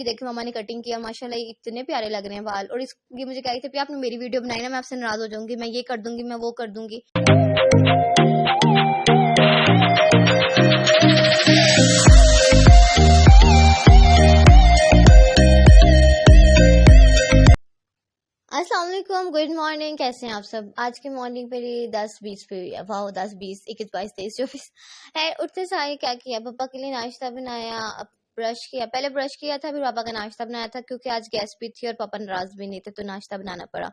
कि देखिए मम्मा ने कटिंग किया, माशाल्लाह ये इतने प्यारे लग रहे हैं बाल। और ये मुझे कह रही थी आपने मेरी वीडियो बनाई ना, मैं आपसे नाराज हो जाऊंगी, मैं ये कर दूंगी, मैं वो कर दूंगी। अस्सलाम वालेकुम, गुड मॉर्निंग, कैसे हैं आप सब। आज की मॉर्निंग मेरी 10:20 पे हुई है। वाह, 10, 20, 21, 22, 23, 24 है। उठते सारे क्या किया, पापा के लिए नाश्ता बनाया, ब्रश किया, पहले ब्रश किया था, फिर पापा का नाश्ता बनाया था क्योंकि आज गैस भी थी और पापा नाराज भी नहीं थे तो नाश्ता बनाना पड़ा।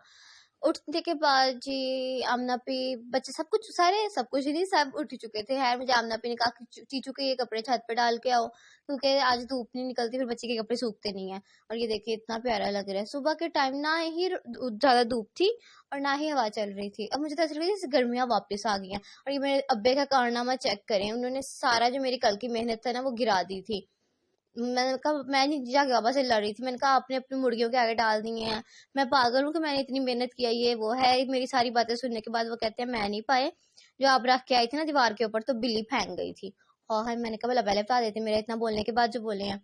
उठने के बाद जी आमना पी, बच्चे सब कुछ ही नहीं, सब उठ चुके थे। है मुझे आमना पी ने कहा कि चीचू के ये कपड़े छत पे डाल के आओ क्योंकि आज धूप नहीं निकलती, फिर बच्चे के कपड़े सूखते नहीं है। और ये देखिए इतना प्यारा लग रहा है। सुबह के टाइम ना ही ज्यादा धूप थी और ना ही हवा चल रही थी। अब मुझे तो ऐसा लग रहा है जैसे गर्मियां वापस आ गई हैं। और ये मेरे अब्बे का कारनामा चेक करें, उन्होंने सारा जो मेरी कल की मेहनत है ना वो गिरा दी थी। मैंने कहा, मैं नहीं जाके बाबा से लड़ रही थी, मैंने कहा आपने अपनी मुर्गियों के आगे डाल दी हैं, मैं पागल हूँ कि मैंने इतनी मेहनत किया, ये वो है। मेरी सारी बातें सुनने के बाद वो कहते हैं मैं नहीं पाए, जो आप रख के आई थी ना दीवार के ऊपर तो बिल्ली फेंक गई थी। और मैंने कहा पहले बता देते, मेरा इतना बोलने के बाद जो बोले हैं।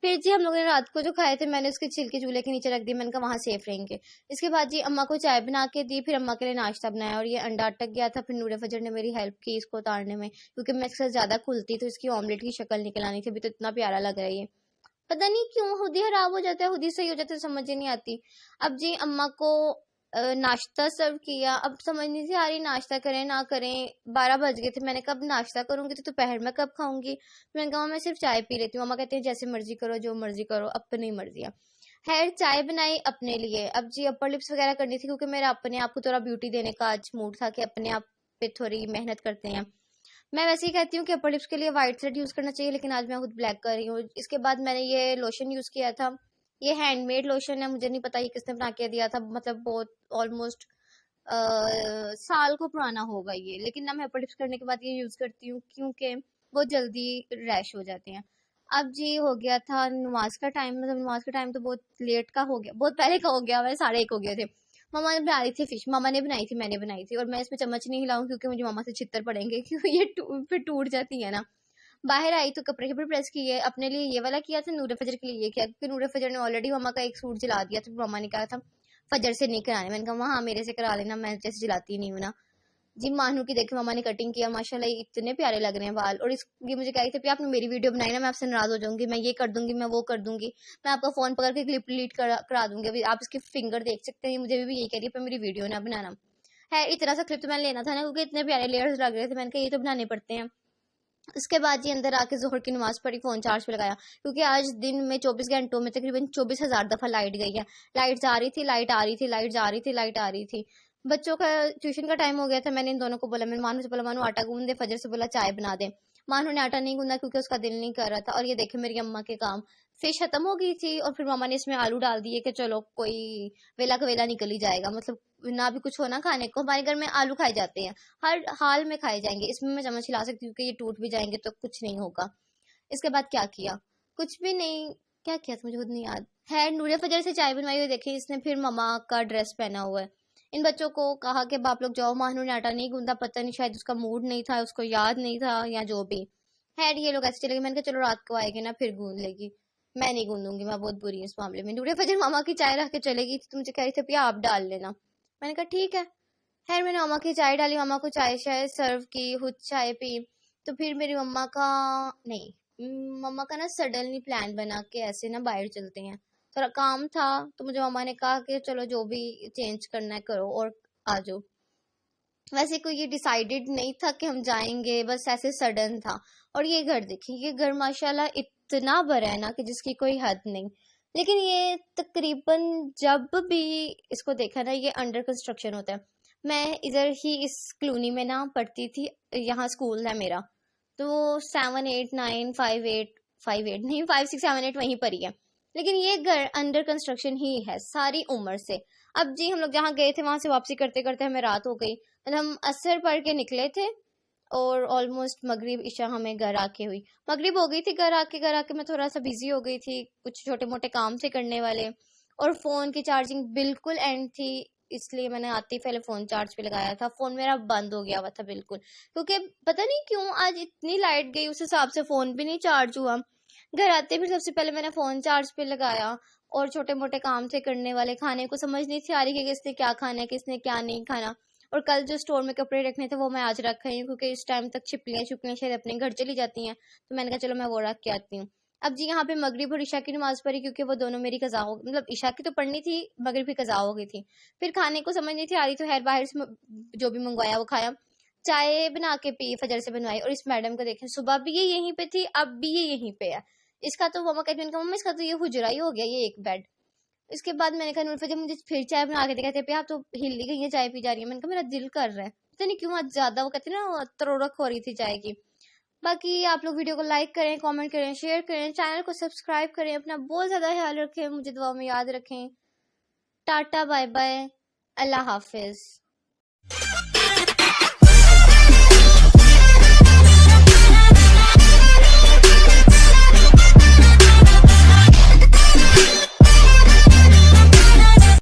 फिर जी हम लोगों ने रात को जो खाए थे मैंने उसके छिलके चूल्हे के नीचे रख दिए, मैंने कहा वहां सेफ रहेंगे। इसके बाद जी अम्मा को चाय बना के दी, फिर अम्मा के लिए नाश्ता बनाया। और ये अंडा अटक गया था, फिर नूरे फजर ने मेरी हेल्प की इसको उतारने में क्योंकि मैं इसके साथ ज्यादा खुलती तो इसकी ऑमलेट की शक्ल निकल आनी थी। अभी तो इतना प्यारा लग रहा है ये, पता नहीं क्यों खुद ही खराब हो जाता है, खुद ही सही हो जाता है, समझ ही नहीं आती। अब जी अम्मा को नाश्ता सर्व किया। अब समझ नहीं थी आ रही नाश्ता करें ना करें, 12 बज गए थे। मैंने कब नाश्ता करूंगी तो दोपहर में कब खाऊंगी। मैंने कहा मैं सिर्फ चाय पी लेती हूँ। अम्मा कहते हैं जैसे मर्जी करो, जो मर्जी करो, अपनी मर्जी है। खैर चाय बनाई अपने लिए। अब जी अपर लिप्स वगैरह करनी थी क्योंकि मेरा अपने आप को थोड़ा ब्यूटी देने का आज मूड था कि अपने आप पे थोड़ी मेहनत करते हैं। मैं वैसे ही कहती हूँ कि अपर लिप्स के लिए व्हाइट थ्रेड यूज करना चाहिए, लेकिन आज मैं खुद ब्लैक कर रही हूँ। इसके बाद मैंने ये लोशन यूज किया था, ये हैंडमेड लोशन है, मुझे नहीं पता ये किसने बना के दिया था, मतलब बहुत ऑलमोस्ट साल को पुराना होगा ये, लेकिन ना मैं अपर लिप्स करने के बाद ये यूज करती हूँ क्योंकि बहुत जल्दी रैश हो जाते हैं। अब जी हो गया था नमाज का टाइम, मतलब नमाज का टाइम तो बहुत लेट का हो गया, बहुत पहले का हो गया, मेरे 1:30 हो गए थे। मम्मा ने बना रही थी फिश, मम्मा ने बनाई थी, मैंने बनाई थी, और मैं इसमें चम्मच नहीं हिलाऊं क्योंकि मुझे मम्मा से छित्तर पड़ेंगे क्योंकि ये फिर टूट जाती है ना। बाहर आई तो कपड़े के प्रेस किए, अपने लिए ये वाला किया था, नूरे फजर के लिए ये किया क्योंकि नूरे फजर ने ऑलरेडी मम्मा का एक सूट जला दिया था। मम्मा ने कहा था फजर से नहीं कराने, मैंने कहा हाँ मेरे से करा लेना, मैं जैसे जलाती नहीं हूँ ना। जी मानू की देखिए मम्मा ने कटिंग किया, माशाल्लाह ये इतने प्यारे लग रहे हैं बाल। और ये मुझे कह रही थी आपने मेरी वीडियो बनाई ना, मैं आपसे नाराज हो जाऊंगी, मैं ये कर दूंगी, मैं वो कर दूंगी, मैं आपका फोन पकड़ के क्लिप डिलीट करा दूंगी। अभी आप इसके फिंगर देख सकते हैं, मुझे भी यही कह रही है मेरी वीडियो ना बनाना है। इतना सा क्लिप तो मैंने लेना था ना क्योंकि इतने प्यारे लेयर्स लग रहे थे, मैंने कहा ये तो बनाने पड़ते हैं। उसके बाद जी अंदर आके जोहर की नमाज पढ़ी, फोन चार्ज पे लगाया क्योंकि आज दिन में 24 घंटों में तकरीबन 24,000 दफा लाइट गई है। लाइट जा रही थी, लाइट आ रही थी, लाइट जा रही थी, लाइट आ रही थी। बच्चों का ट्यूशन का टाइम हो गया था, मैंने इन दोनों को बोला, मैंने मानू से बोला मानू आटा गूंद दे, फजर से बोला चाय बना दे। मानू ने आटा नहीं गूंदा क्योंकि उसका दिल नहीं कर रहा था। और ये देखे मेरी अम्मा के काम, फिश खत्म हो गई थी और फिर मामा ने इसमें आलू डाल दिए कि चलो कोई वेला का वेला निकल ही जाएगा, मतलब ना भी कुछ हो ना खाने को, हमारे घर में आलू खाए जाते हैं, हर हाल में खाए जाएंगे। इसमें मैं चम्मच हिला सकती हूँ कि ये टूट भी जाएंगे तो कुछ नहीं होगा। इसके बाद क्या किया, कुछ भी नहीं, क्या किया था मुझे खुद नहीं याद है। नूरे फजर से चाय बनवाई हुई देखी, इसने फिर मम्मा का ड्रेस पहना हुआ है। इन बच्चों को कहा कि बाप लोग जाओ, माहनू ने आटा नहीं गूंदा, पता नहीं शायद उसका मूड नहीं था, उसको याद नहीं था या जो भी है। ये लोग ऐसे चले गए, मैंने कहा चलो रात को आएगी ना फिर गूंद लेगी, मैं नहीं गूंदूंगी, मैं बहुत बुरी हूँ इस मामले में। नूरे फजर मामा की चाय रख के चलेगी तो मुझे कह रही थी पिया आप डाल लेना, मैंने कहा ठीक है। खैर मैंने मम्मा की चाय डाली, मम्मा को चाय शाय सर्व की, खुद चाय पी। तो फिर मेरी मम्मा का नहीं, मम्मा का ना सडनली प्लान बना के ऐसे ना बाहर चलते हैं, थोड़ा काम था तो मुझे मम्मा ने कहा कि चलो जो भी चेंज करना है करो और आ जाओ। वैसे कोई ये डिसाइडेड नहीं था कि हम जाएंगे, बस ऐसे सडन था। और ये घर देखिए, ये घर माशाल्लाह इतना बड़ा है ना कि जिसकी कोई हद नहीं। लेकिन ये तकरीबन जब भी इसको देखा ना ये अंडर कंस्ट्रक्शन होता है। मैं इधर ही इस कॉलोनी में ना पढ़ती थी, यहाँ स्कूल है मेरा, तो 7, 8, 9, 5, 8, 5, 8 नहीं 5, 6, 7, 8 वहीं पर ही है। लेकिन ये घर अंडर कंस्ट्रक्शन ही है सारी उम्र से। अब जी हम लोग जहाँ गए थे वहां से वापसी करते करते हमें रात हो गई, मतलब हम असर पढ़ के निकले थे और ऑलमोस्ट मगरिब इशा हमें घर आके हुई। मगरिब हो गई थी, घर आके मैं थोड़ा सा बिजी हो गई थी, कुछ छोटे मोटे काम थे करने वाले, और फोन की चार्जिंग बिल्कुल एंड थी, इसलिए मैंने आते ही पहले फोन चार्ज पे लगाया था। फोन मेरा बंद हो गया हुआ था बिल्कुल, क्योंकि पता नहीं क्यों आज इतनी लाइट गई उस हिसाब से फोन भी नहीं चार्ज हुआ। घर आते फिर सबसे पहले मैंने फ़ोन चार्ज पे लगाया और छोटे मोटे काम थे करने वाले। खाने को समझ नहीं थी आ रही कि किसने क्या खाना है किसने क्या नहीं खाना। और कल जो स्टोर में कपड़े रखने थे वो मैं आज रख आई हूँ, क्योंकि इस टाइम तक छिपलियाँ छुपलियाँ शायद अपने घर चली जाती हैं, तो मैंने कहा चलो मैं वो रख के आती हूँ। अब जी यहाँ पे मगरिब और ईशा की नमाज पढ़ी, क्योंकि वो दोनों मेरी कज़ा हो, मतलब ईशा की तो पढ़नी थी, मगरिब की कज़ा हो गई थी। फिर खाने को समझ नहीं थी आ रही, तो खैर बाहर से जो भी मंगवाया वो खाया। चाय बना के पी, फजर से बनवाई। और इस मैडम को देखें, सुबह भी ये यहीं पे थी, अब भी ये यहीं पे है। इसका तो मम्मा कहती है, मम्मा इसका तो ये हुजरा ही हो गया, ये एक बेड। इसके बाद मैंने कहा नूर, जब मुझे फिर चाय बना के कहते पे आप तो हिल गई है, चाय पी जा रही है। मैंने कहा मेरा दिल कर रहा है, पता नहीं क्यों आज ज्यादा वो कहते हैं ना तरोड़क हो रही थी चाय की। बाकी आप लोग वीडियो को लाइक करें, कमेंट करें, शेयर करें, चैनल को सब्सक्राइब करें, अपना बहुत ज्यादा ख्याल रखें, मुझे दुआ में याद रखें। टाटा बाय बाय, अल्लाह हाफिज।